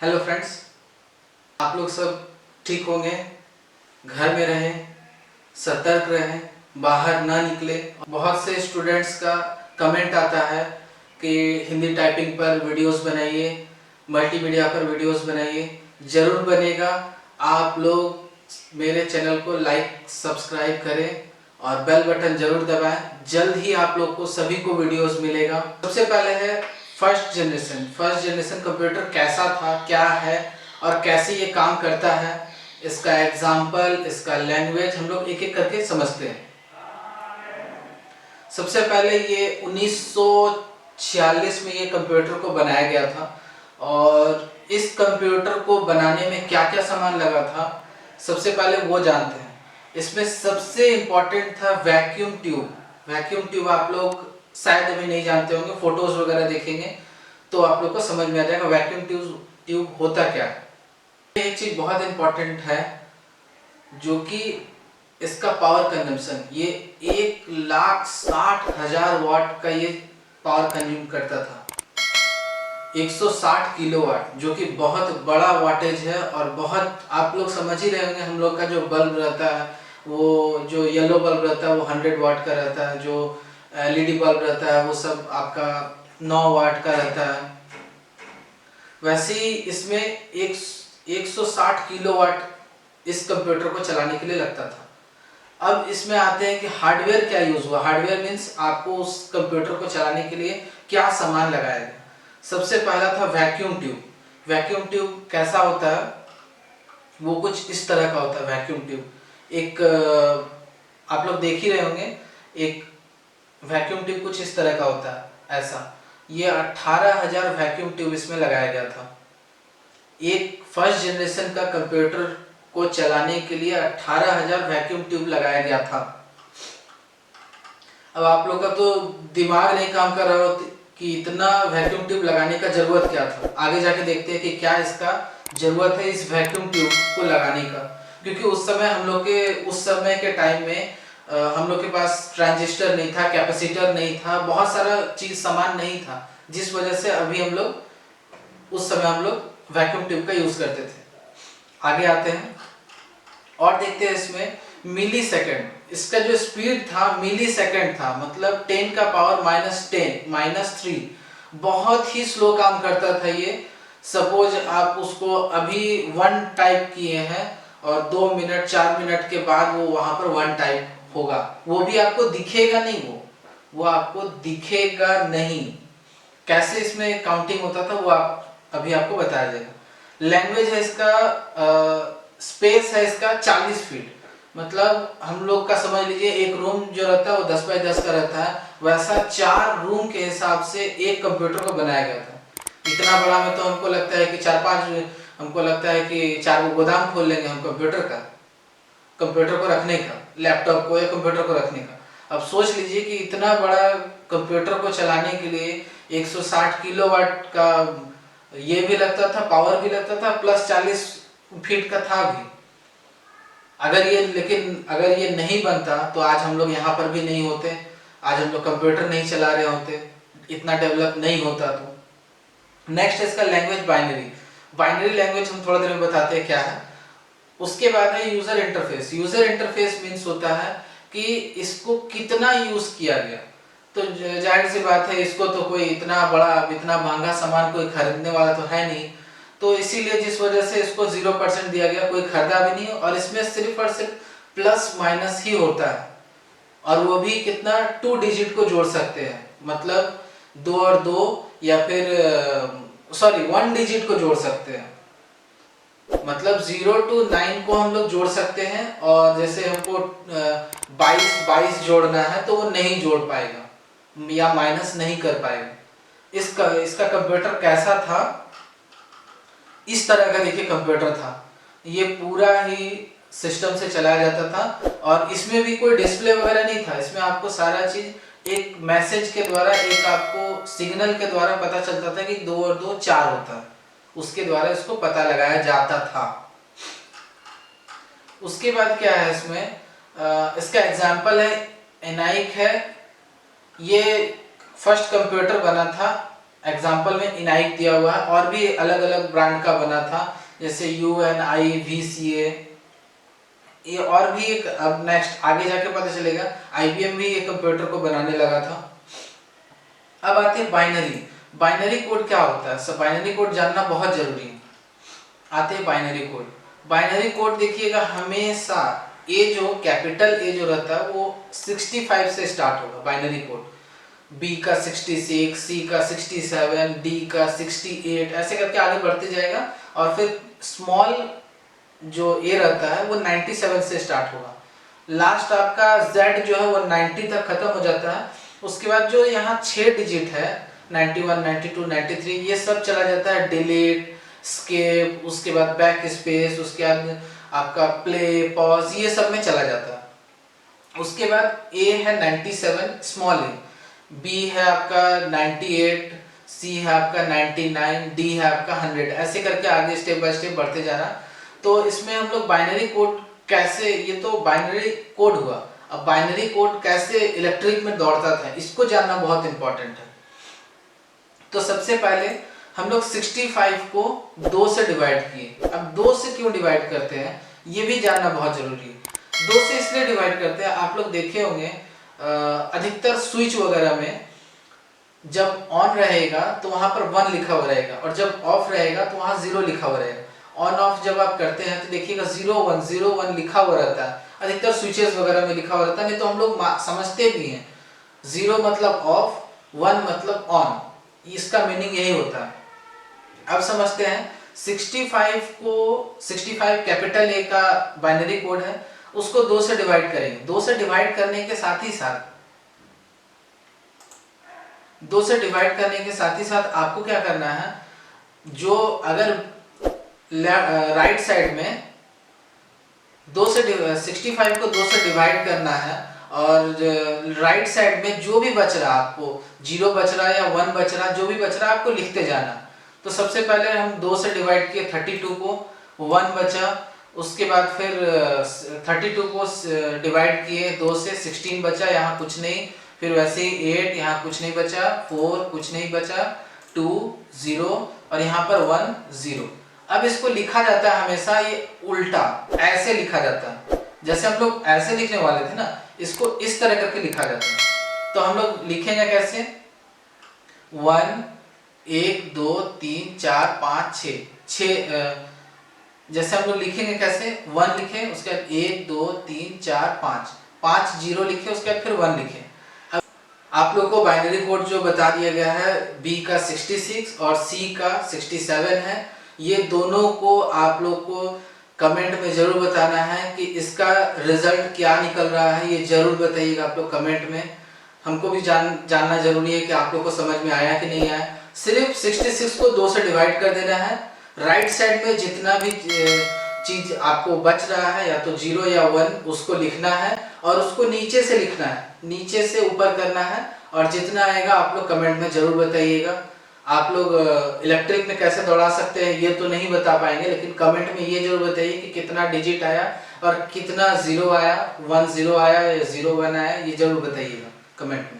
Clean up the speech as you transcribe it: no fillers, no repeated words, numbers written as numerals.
Hello friends, आप लोग सब ठीक होंगे। घर में रहें, सतर्क रहें, बाहर ना निकले। बहुत से स्टूडेंट्स का कमेंट आता है कि हिंदी टाइपिंग पर वीडियोस बनाइए, मल्टीमीडिया पर वीडियोस बनाइए। ज़रूर बनेगा। आप लोग मेरे चैनल को लाइक सब्सक्राइब करें और बेल बटन ज़रूर दबाएं। जल्द ही आप लोग को सभी को वीडियोस मिलेगा। सबसे पहले है फर्स्ट जनरेशन कंप्यूटर कैसा था, क्या है और कैसे ये काम करता है। इसका एग्जाम्पल, इसका लैंग्वेज हम लोग एक एक करके समझते हैं। सबसे पहले ये 1946 में ये कंप्यूटर को बनाया गया था और इस कंप्यूटर को बनाने में क्या क्या सामान लगा था सबसे पहले वो जानते हैं। इसमें सबसे इम्पोर्टेंट था वैक्यूम ट्यूब। वैक्यूम ट्यूब आप लोग शायद अभी नहीं जानते होंगे, फोटोज वगैरह देखेंगे तो आप लोग को समझ में आ जाएगा वैक्यूम ट्यूब होता क्या है। एक चीज बहुत इम्पोर्टेंट है जो कि इसका पावर कंजम्पशन, ये 1,60,000 वाट का ये पावर कंज्यूम करता था। 160 किलोवाट, जो कि बहुत बड़ा वाटेज है। और बहुत आप लोग समझ ही रहे होंगे, हम लोग का जो बल्ब रहता है, वो जो येलो बल्ब रहता है वो 100 वाट का रहता है, जो एलईडी बल्ब रहता है वो सब आपका 9 वाट का रहता है। वैसे ही इसमें 160 किलोवाट इस कंप्यूटर को चलाने के लिए लगता था। अब इसमें आते हैं कि हार्डवेयर क्या यूज हुआ। हार्डवेयर मीन्स आपको उस कंप्यूटर को चलाने के लिए क्या सामान लगाया गया। सबसे पहला था वैक्यूम ट्यूब। वैक्यूम ट्यूब कैसा होता है, वो कुछ इस तरह का होता है। वैक्यूम ट्यूब एक आप लोग देख ही रहे होंगे, एक वैक्यूम ट्यूब कुछ इस तरह का होता है। ऐसा ये 18,000 वैक्यूम ट्यूब इसमें लगाया गया था। एक फर्स्ट जनरेशन का कंप्यूटर को चलाने के लिए 18,000 वैक्यूम ट्यूब लगाया गया था। अब आप लोग का तो दिमाग नहीं काम कर रहा हो कि इतना वैक्यूम ट्यूब लगाने का जरूरत क्या था। आगे जाके देखते हैं कि क्या इसका जरूरत है इस वैक्यूम ट्यूब को लगाने का। क्योंकि उस समय के टाइम में हम लोग के पास ट्रांजिस्टर नहीं था, कैपेसिटर नहीं था, बहुत सारा चीज सामान नहीं था, जिस वजह से उस समय हम लोग वैक्यूम ट्यूब का यूज करते थे। आगे आते हैं और देखते हैं इसमें मिली सेकेंड, इसका जो स्पीड था मिली सेकेंड था, मतलब 10 का पावर -3। बहुत ही स्लो काम करता था ये। सपोज आप उसको अभी 1 टाइप किए हैं और 2 मिनट 4 मिनट के बाद वो वहां पर 1 टाइप होगा। वो भी आपको दिखेगा नहीं, वो आपको दिखेगा नहीं। कैसे इसमें काउंटिंग होता था वो अभी आपको बताया जाएगा। लैंग्वेज है इसका, स्पेस है इसका 40 फीट। मतलब हम लोग का समझ लीजिए एक रूम जो रहता है वो 10 बाई 10 का रहता है, वैसा 4 रूम के हिसाब से एक कंप्यूटर को बनाया गया था। इतना बड़ा में तो हमको लगता है कि 4-5, हमको लगता है कि 4 वो गोदाम खोल लेंगे हम कंप्यूटर को रखने का, लैपटॉप को या कंप्यूटर को रखने का। अब सोच लीजिए कि इतना बड़ा कंप्यूटर को चलाने के लिए 160 किलोवाट का ये भी लगता था, पावर भी लगता था, प्लस 40 फीट का था भी। लेकिन अगर ये नहीं बनता तो आज हम लोग यहाँ पर भी नहीं होते, आज हम लोग कंप्यूटर नहीं चला रहे होते, इतना डेवलप नहीं होता। तो नेक्स्ट इसका लैंग्वेज बाइनरी लैंग्वेज हम थोड़ा देर में बताते हैं क्या है। उसके बाद है user interface. User interface means होता है कि इसको कितना यूज किया गया। तो जाहिर सी बात है, इसको तो कोई इतना बड़ा इतना महंगा सामान कोई खरीदने वाला तो है नहीं, तो इसीलिए जिस वजह से इसको 0% दिया गया, कोई खरीदा भी नहीं। और इसमें सिर्फ और सिर्फ प्लस माइनस ही होता है, और वो भी कितना 2 डिजिट को जोड़ सकते हैं, मतलब 2 और 2 या फिर 1 डिजिट को जोड़ सकते हैं। मतलब 0 to 9 को हम लोग जोड़ सकते हैं, और जैसे हमको 22 जोड़ना है तो वो नहीं जोड़ पाएगा या माइनस नहीं कर पाएगा। इसका कंप्यूटर कैसा था, इस तरह का देखिए कंप्यूटर था। ये पूरा ही सिस्टम से चलाया जाता था, और इसमें भी कोई डिस्प्ले वगैरह नहीं था। इसमें आपको सारा चीज एक मैसेज के द्वारा, एक आपको सिग्नल के द्वारा पता चलता था कि 2 और 2 4 होता है, उसके द्वारा इसको पता लगाया जाता था। उसके बाद क्या है इसमें, इसका एग्जाम्पल है एनाइक है। ये फर्स्ट कंप्यूटर बना था एग्जाम्पल में इनाइक दिया हुआ है, और भी अलग अलग ब्रांड का बना था, जैसे UNIVCA, ये और भी एक, अब नेक्स्ट आगे जाके पता चलेगा IBM भी एक कंप्यूटर को बनाने लगा था। अब आते हैं बाइनरी। बाइनरी कोड क्या होता है? सब बाइनरी कोड जानना बहुत जरूरी है। आते हैं बाइनरी कोड। बाइनरी कोड देखिएगा, हमेशा ए जो कैपिटल ए जो रहता है वो 65 से स्टार्ट होगा बाइनरी कोड। बी का 66, सी का 67, डी का 68, ऐसे करके आगे बढ़ते जाएगा। और फिर स्मॉल जो ए रहता है वो 97 से स्टार्ट होगा। लास्ट आपका जेड जो है वो 90 तक खत्म हो जाता है। उसके बाद जो यहाँ 6 डिजिट है 91, 92, 93, ये सब चला जाता है डिलीट, स्केप, उसके बाद बैक स्पेस, उसके बाद आपका प्ले, पॉज, ये सब में चला जाता है। उसके बाद ए है 97 स्मॉल ए, बी है आपका 98, सी है आपका 99, डी है आपका 100, ऐसे करके आगे स्टेप बाय स्टेप बढ़ते जा रहा। तो इसमें हम लोग बाइनरी कोड कैसे, ये तो बाइनरी कोड हुआ, अब बाइनरी कोड कैसे इलेक्ट्रिक में दौड़ता था इसको जानना बहुत इंपॉर्टेंट है। तो सबसे पहले हम लोग 65 को 2 से डिवाइड किए। अब 2 से क्यों डिवाइड करते हैं ये भी जानना बहुत जरूरी है। 2 से इसलिए डिवाइड करते हैं, आप लोग देखे होंगे अधिकतर स्विच वगैरह में जब ऑन रहेगा तो वहां पर 1 लिखा हुआ रहेगा, और जब ऑफ रहेगा तो वहां 0 लिखा हुआ रहेगा। ऑन ऑफ जब आप करते हैं तो देखिएगा 0 1 0 1 लिखा हुआ रहता है, अधिकतर स्विचेस वगैरह में लिखा हुआ रहता है। नहीं तो हम लोग समझते भी हैं 0 मतलब ऑफ, 1 मतलब ऑन, इसका मीनिंग यही होता है। अब समझते हैं 65 को, 65 कैपिटल ए का बाइनरी कोड है, उसको 2 से डिवाइड करेंगे। 2 से डिवाइड करने के साथ ही साथ 2 से डिवाइड करने के साथ ही साथ आपको क्या करना है, जो अगर राइट साइड में 65 को 2 से डिवाइड करना है, और राइट साइड में जो भी बच रहा, आपको 0 बच रहा या 1 बच रहा, जो भी बच रहा आपको लिखते जाना। तो सबसे पहले हम 2 से डिवाइड किए 32 को, 1 बचा। उसके बाद फिर 32 को डिवाइड किए 2 से, 16 बचा, यहाँ कुछ नहीं। फिर वैसे ही 8, यहाँ कुछ नहीं बचा, 4 कुछ नहीं बचा, 2 0, और यहाँ पर 1 0। अब इसको लिखा जाता है हमेशा ये उल्टा, ऐसे लिखा जाता है। जैसे हम लोग ऐसे लिखने वाले थे ना, इसको इस तरह करके लिखा जाता है। तो हम लोग लिखेंगे कैसे, 1 1 2 3 4 5 6, जैसे हम लोग लिखेंगे कैसे, 1 लिखे, उसके बाद 1 2 3 4 5, 5 0 लिखे, उसके बाद फिर 1 लिखे। अब आप लोगों को बाइनरी कोड जो बता दिया गया है, बी का 66 और सी का 67 है। ये दोनों को आप लोग को कमेंट में जरूर बताना है कि इसका रिजल्ट क्या निकल रहा है, ये जरूर बताइएगा आप लोग कमेंट में। हमको भी जानना जरूरी है कि आप लोग को समझ में आया कि नहीं आया। सिर्फ 66 को 2 से डिवाइड कर देना है। राइट साइड में जितना भी चीज आपको बच रहा है, या तो 0 या 1, उसको लिखना है, और उसको नीचे से लिखना है, नीचे से ऊपर करना है। और जितना आएगा आप लोग कमेंट में जरूर बताइएगा। आप लोग इलेक्ट्रिक में कैसे दौड़ा सकते हैं ये तो नहीं बता पाएंगे, लेकिन कमेंट में ये जरूर बताइए कि कितना डिजिट आया और कितना 0 आया, 1 0 आया या 0 1 आया, ये जरूर बताइएगा कमेंट में।